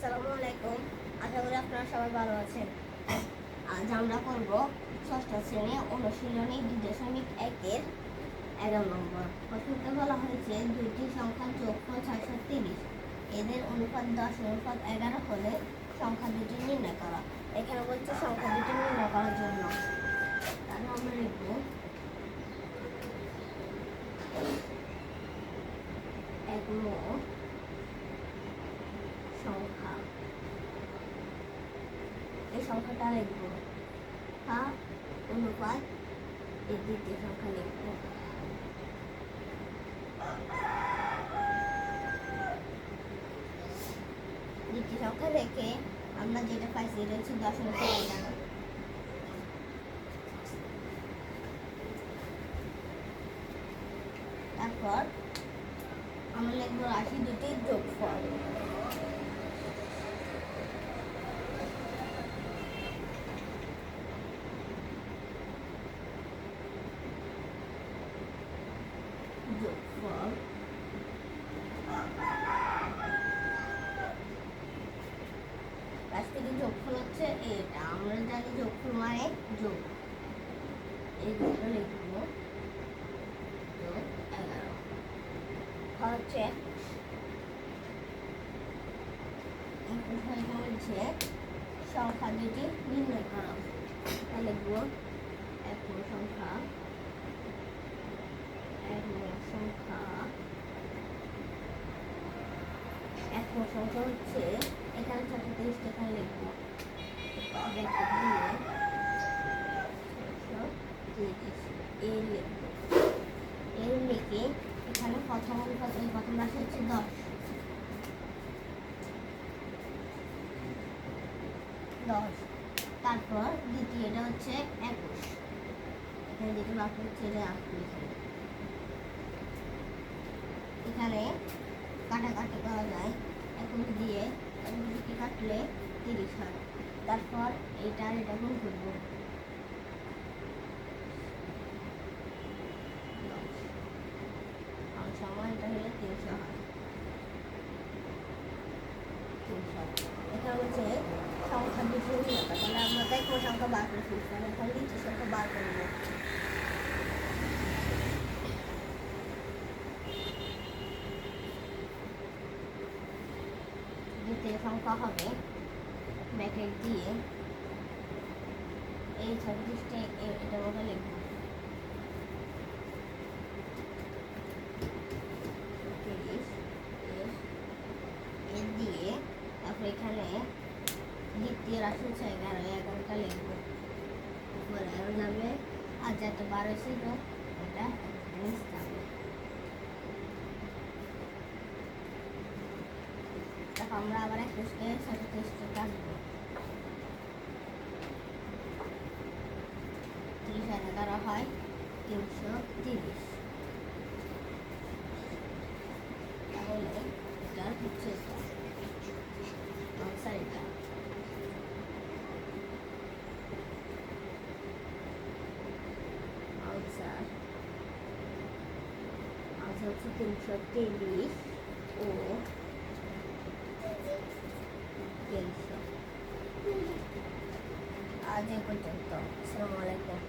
আসসালামু আলাইকুম। আশা করি আপনারা সবাই ভালো আছেন। আজ আমরা করব ষষ্ঠ শ্রেণী অনুশীলনী 2.1-এর 11 নম্বর। প্রশ্নতে বলা হয়েছে দুইটি সংখ্যার যোগফল 630, এদের অনুপাত 10:11 হলে সংখ্যা দুটি নির্ণয় করা। এখানে বলছে সংখ্যা দুটি নির্ণয় করার জন্য। তাহলে আমরা লিখব এক সংখ্যা, এই সংখ্যাটা লিখব, অনুপাত এই দ্বিতীয় সংখ্যা লিখব। দ্বিতীয় সংখ্যা রেখে আমরা যেটা পাইছি এটা হচ্ছে 10:11। তারপর আমরা লিখব রাশি দুটির যোগফল। যোগফল রাশিটির যোগফল হচ্ছে এটা, আমরা জানি যোগফল মানে যোগ। এই যোগটা লিখব যোগ 11 হচ্ছে বলছে সংখ্যা দুটি নির্ণয় করা। লিখব এক সংখ্যা সংখ্যা হচ্ছে এখানে 630 টাকা লিখব, এর লিখে এখানে প্রথম রাশি হচ্ছে 10। তারপর দ্বিতীয়টা হচ্ছে 21, এখানে যেটা বাকি হচ্ছে এখানে কাটাকাটি করা যায়, 21 দিয়ে 21কে কাটলে 30 হয়। তারপর এটা গুণ করবো, সময় এটা হলে 300 হয়। এটা হচ্ছে সংখ্যা দুটি নির্ণয়। তাহলে আমরা তাই কোন সংখ্যা বার করে ফেলছি, এখন দ্বিতীয় সংখ্যা বার করবো। দ্বিতীয় সংখ্যা হবে ব্র্যাকেট দিয়ে এই 36টা এটার মধ্যে লিখব, এর দিয়ে তারপর এখানে দ্বিতীয় রাশি হচ্ছে 11টা লিখব, উপরে 11 যাবে আর যাতে 12 ছিল এটা নিচে যাবে। তারপর আমরা আবার 21কে 37টা কাটবো, 30 আর 11 হয় 330। তাহলে এটা হচ্ছে আনসারটা। আনসার হচ্ছে 330 ও 300। আজ এ পর্যন্ত। আসসালামু আলাইকুম।